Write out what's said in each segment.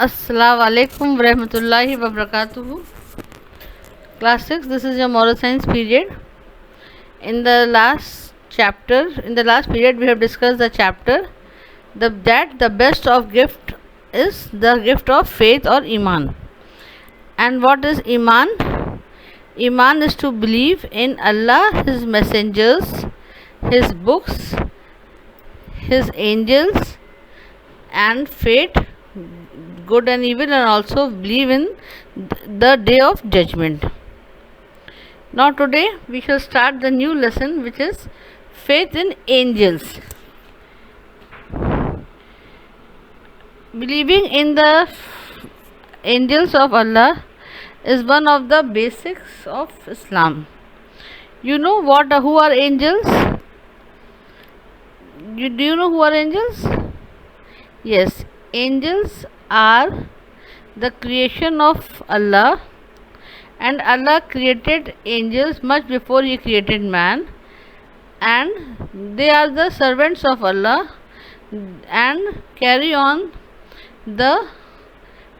Assalamu alaikum warahmatullahi wabarakatuh. Class 6, this is your moral science period. In the last period, we have discussed the chapter that the best of gift is the gift of faith or Iman. And what is Iman? Iman is to believe in Allah, His messengers, His books, His angels, and fate, good and evil, and also believe in the day of judgment. Now today we shall start the new lesson, which is faith in angels. Believing in the angels of Allah is one of the basics of Islam. You know who are angels? Do you know who are angels? Yes, angels are the creation of Allah, and Allah created angels much before He created man, and they are the servants of Allah and carry on the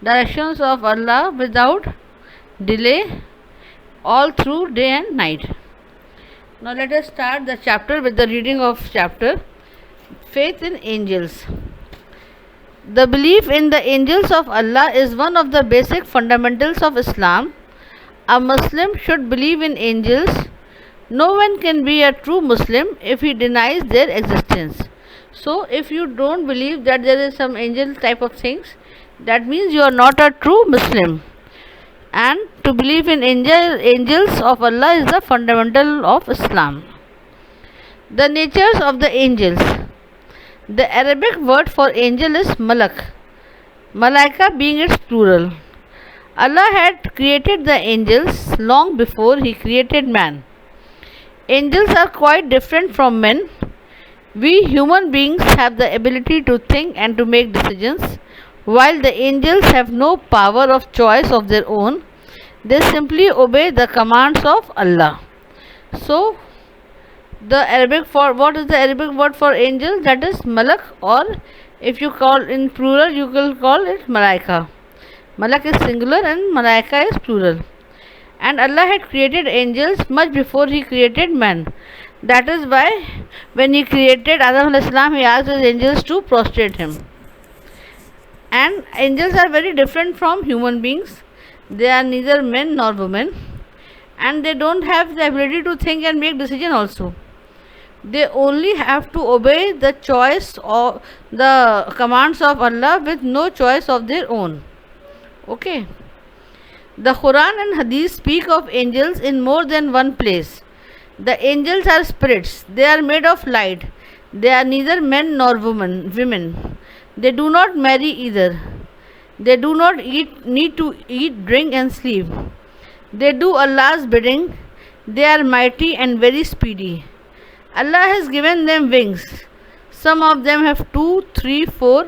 directions of Allah without delay all through day and night. Now let us start the chapter with the reading of chapter Faith in Angels. The belief in the angels of Allah is one of the basic fundamentals of Islam. A Muslim should believe in angels. No one can be a true Muslim if he denies their existence. So, if you don't believe that there is some angel type of things, that means you are not a true Muslim. And to believe in angels of Allah is the fundamental of Islam. The natures of the angels. The Arabic word for angel is malak, malaika being its plural. Allah had created the angels long before He created man. Angels are quite different from men. We human beings have the ability to think and to make decisions, while the angels have no power of choice of their own. They simply obey the commands of Allah. So, what is the Arabic word for angel? That is malak, or if you call in plural, you will call it malaika. Malak is singular and malaika is plural. And Allah had created angels much before He created man. That is why when He created Adam alayhi salam, He asked His angels to prostrate Him. And angels are very different from human beings. They are neither men nor women, and they don't have the ability to think and make decision also. They only have to obey the choice of the commands of Allah with no choice of their own. Okay. The Quran and Hadith speak of angels in more than one place. The angels are spirits. They are made of light. They are neither men nor women. They do not marry either. They do not need to eat, drink and sleep. They do Allah's bidding. They are mighty and very speedy. Allah has given them wings. Some of them have 2, 3, 4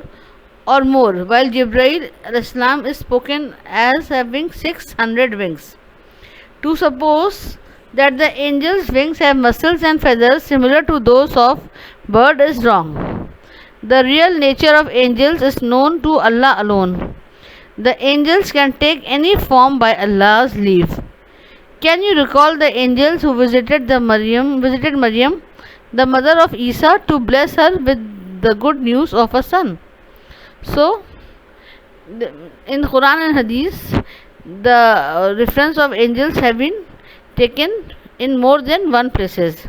or more, while Jibreel al-Islam is spoken as having 600 wings. To suppose that the angels' wings have muscles and feathers similar to those of bird is wrong. The real nature of angels is known to Allah alone. The angels can take any form by Allah's leave. Can you recall the angels who visited Maryam, the mother of Isa, to bless her with the good news of a son? So, in Quran and Hadith, the reference of angels have been taken in more than one places.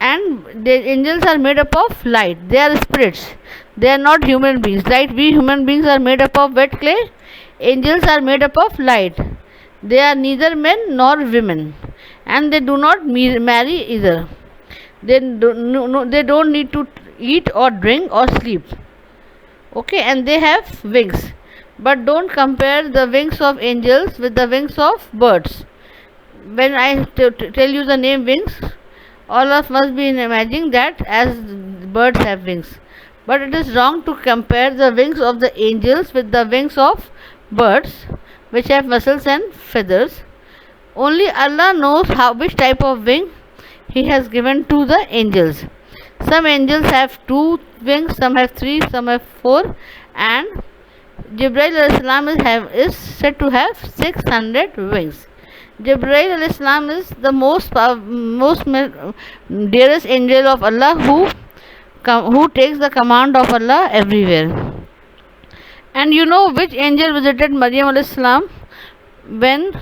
And the angels are made up of light. They are spirits. They are not human beings. Like we human beings are made up of wet clay, angels are made up of light. They are neither men nor women, and they do not marry either. They don't need to eat or drink or sleep. Okay, and they have wings. But don't compare the wings of angels with the wings of birds. When I tell you the name wings, all of us must be imagining that as birds have wings. But it is wrong to compare the wings of the angels with the wings of birds, which have muscles and feathers. Only Allah knows which type of wing He has given to the angels. Some angels have 2 wings, some have 3, some have 4, and Jibreel alayhi salam is said to have 600 wings. Jibreel alayhi salam is the most dearest angel of Allah who takes the command of Allah everywhere. And you know which angel visited Maryam alayhi salam when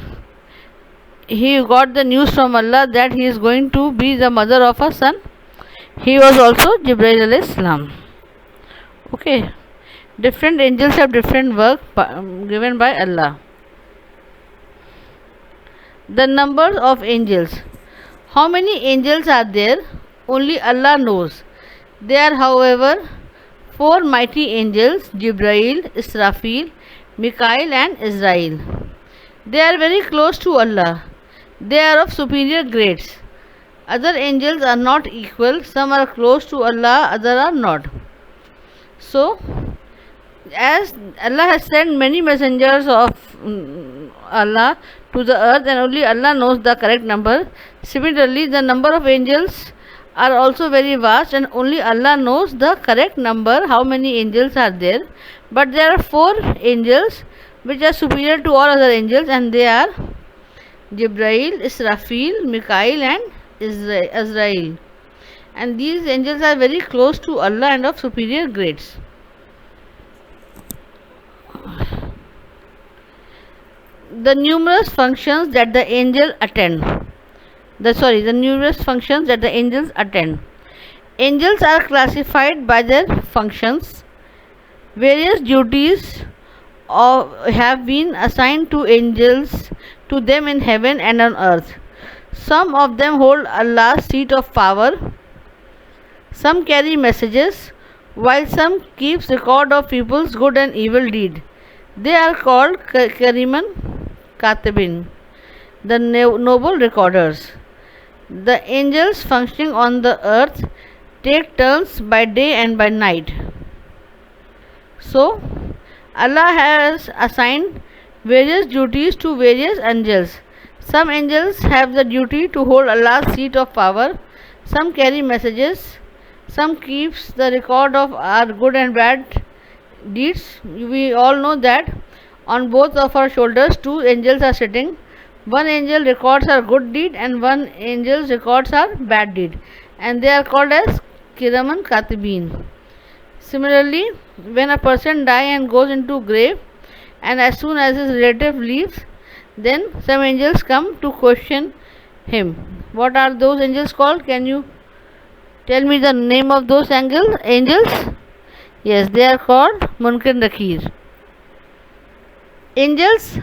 he got the news from Allah that he is going to be the mother of a son? He was also Jibreel alayhi salam. Okay. Different angels have different work given by Allah. The numbers of angels. How many angels are there? Only Allah knows. There are, however, 4 mighty angels: Jibreel, Israfil, Mikael, and Israel. They are very close to Allah. They are of superior grades. Other angels are not equal. Some are close to Allah, others are not. So, as Allah has sent many messengers of Allah to the earth and only Allah knows the correct number, similarly the number of angels are also very vast and only Allah knows the correct number, how many angels are there. But there are 4 angels which are superior to all other angels, and they are Jibreel, Israfil, Mikael, and Azrael. And these angels are very close to Allah and of superior grades. The numerous functions that the angel attend. The numerous functions that the angels attend. Angels are classified by their functions. Various duties have been assigned to angels to them in heaven and on earth. Some of them hold Allah's seat of power. Some carry messages, while some keeps record of people's good and evil deed. They are called Kariman Katibin, the noble recorders. The angels functioning on the earth take turns by day and by night. So, Allah has assigned various duties to various angels. Some angels have the duty to hold Allah's seat of power. Some carry messages. Some keeps the record of our good and bad deeds. We all know that on both of our shoulders 2 angels are sitting. One angel records our good deed and one angel records our bad deed, and they are called as Kiraman Katibin. Similarly, when a person dies and goes into grave, and as soon as his relative leaves, then some angels come to question him. What are those angels called? Can you tell me the name of those angels? Yes, they are called Munkar Nakir. Angels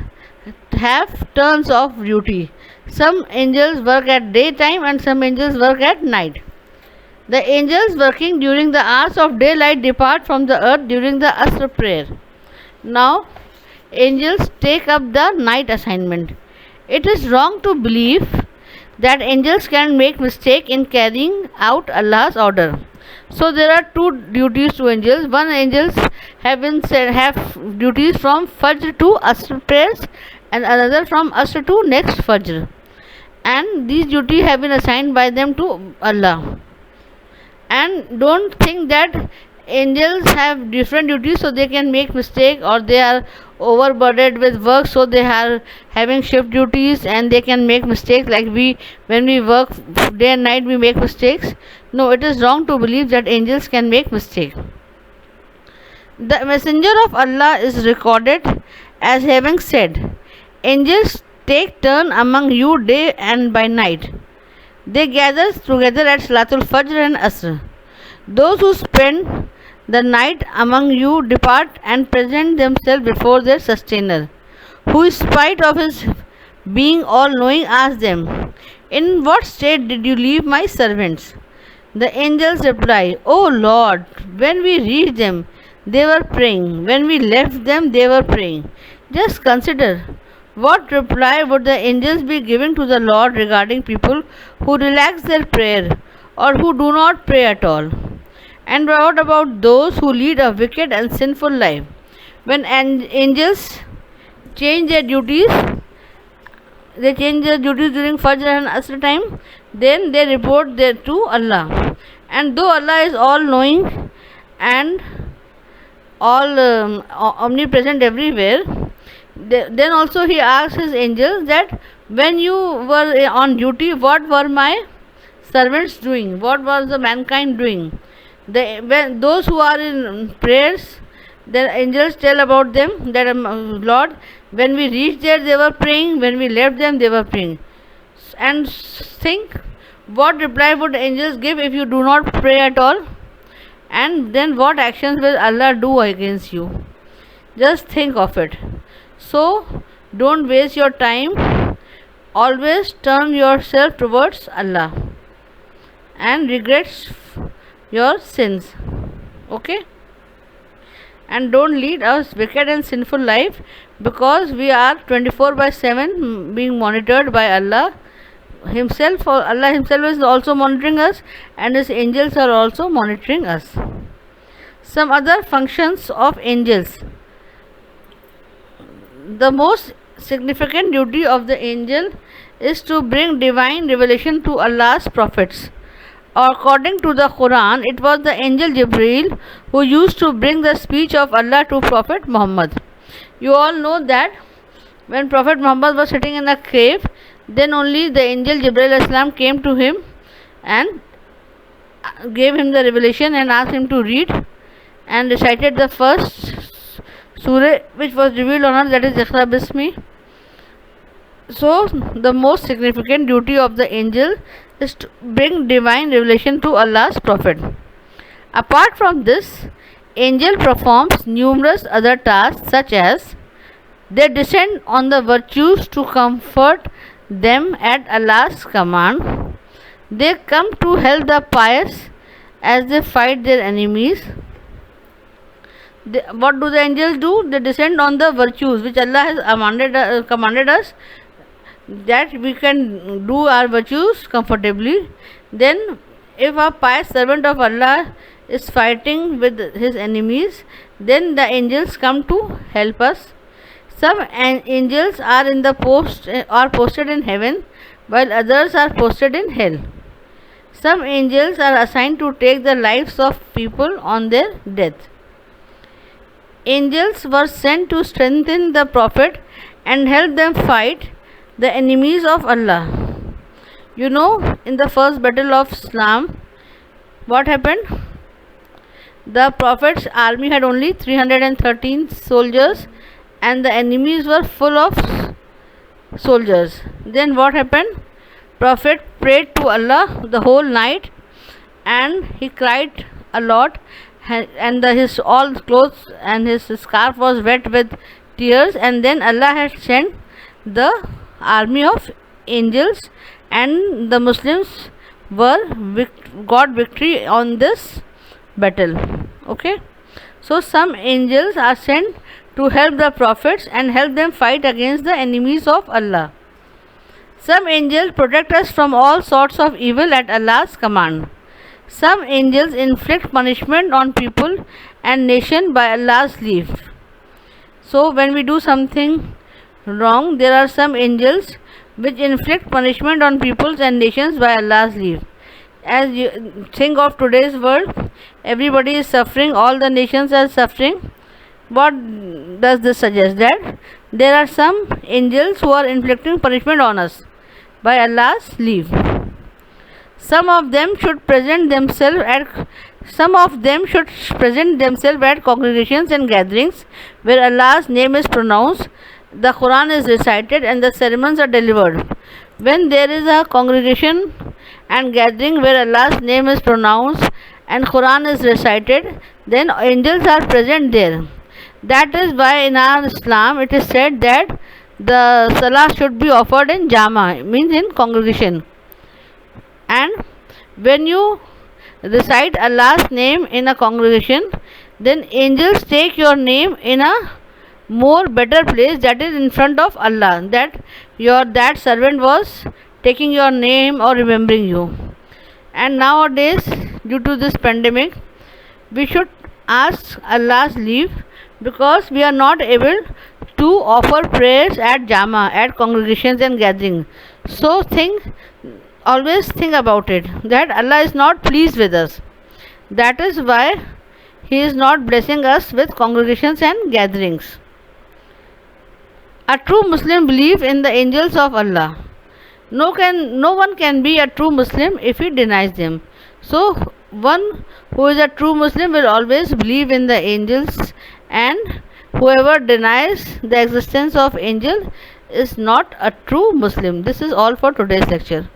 have turns of duty. Some angels work at daytime and some angels work at night. The angels working during the hours of daylight depart from the earth during the Asr prayer. Now, angels take up the night assignment. It is wrong to believe that angels can make mistake in carrying out Allah's order. So there are 2 duties to angels. One, angels have duties from Fajr to Asr prayers, and another from Asr to next Fajr. And these duties have been assigned by them to Allah. And don't think that angels have different duties so they can make mistake, or they are overburdened with work so they are having shift duties and they can make mistakes, like when we work day and night we make mistakes. No, it is wrong to believe that angels can make mistake. The messenger of Allah is recorded as having said, angels take turn among you day and by night. They gather together at Salatul Fajr and Asr. Those who spend the night among you depart and present themselves before their sustainer, who in spite of his being all-knowing asks them, in what state did you leave my servants? The angels reply, O Lord, when we reached them, they were praying. When we left them, they were praying. Just consider, what reply would the angels be giving to the Lord regarding people who relax their prayer or who do not pray at all? And what about those who lead a wicked and sinful life? When angels change their duties, during Fajr and Asr time, then they report there to Allah. And though Allah is all knowing and all omnipresent everywhere, then also he asked his angels that when you were on duty, what were my servants doing? What was the mankind doing? When those who are in prayers, the angels tell about them that Lord, when we reached there, they were praying. When we left them, they were praying. And think, what reply would angels give if you do not pray at all? And then what actions will Allah do against you? Just think of it. So, don't waste your time. Always turn yourself towards Allah and regrets your sins. Okay? And don't lead a wicked and sinful life, because we are 24/7 being monitored by Allah Himself. Allah Himself is also monitoring us, and His angels are also monitoring us. Some other functions of angels. The most significant duty of the angel is to bring divine revelation to Allah's prophets. According to the Quran, it was the angel Jibreel who used to bring the speech of Allah to Prophet Muhammad. You all know that when Prophet Muhammad was sitting in a cave, then only the angel Jibreel Islam came to him and gave him the revelation and asked him to read and recited the first surah which was revealed on earth, that is Iqra Bismi. So, the most significant duty of the angel is to bring divine revelation to Allah's prophet. Apart from this, angel performs numerous other tasks, such as they descend on the virtues to comfort them at Allah's command. They come to help the pious as they fight their enemies. What do the angels do? They descend on the virtues which Allah has commanded us, that we can do our virtues comfortably. Then if a pious servant of Allah is fighting with his enemies, then the angels come to help us. Some angels are posted in heaven, while others are posted in hell. Some angels are assigned to take the lives of people on their death. Angels were sent to strengthen the prophet and help them fight the enemies of Allah. You know, in the first battle of Islam, what happened? The prophet's army had only 313 soldiers, and the enemies were full of soldiers. Then what happened? Prophet prayed to Allah the whole night, and he cried a lot, and his all clothes and his scarf was wet with tears. And then Allah had sent the army of angels, and the Muslims got victory on this battle. Okay, so some angels are sent to help the prophets and help them fight against the enemies of Allah. Some angels protect us from all sorts of evil at Allah's command. Some angels inflict punishment on people and nation by Allah's leave. So when we do something wrong, there are some angels which inflict punishment on peoples and nations by Allah's leave. As you think of today's world, everybody is suffering, all the nations are suffering. What does this suggest? That there are some angels who are inflicting punishment on us by Allah's leave. Some of them should present themselves at congregations and gatherings where Allah's name is pronounced, the Quran is recited, and the sermons are delivered. When there is a congregation and gathering where Allah's name is pronounced and Quran is recited, then angels are present there. That is why in our Islam it is said that the salah should be offered in jama, means in congregation. And when you recite Allah's name in a congregation, then angels take your name in a more better place, that is in front of Allah, that servant was taking your name or remembering you. And nowadays, due to this pandemic, we should ask Allah's leave, because we are not able to offer prayers at jama, at congregations and gatherings. So always think about it, that Allah is not pleased with us. That is why He is not blessing us with congregations and gatherings. A true Muslim believes in the angels of Allah. No one can be a true Muslim if he denies them. So one who is a true Muslim will always believe in the angels, and whoever denies the existence of angel is not a true Muslim. This is all for today's lecture.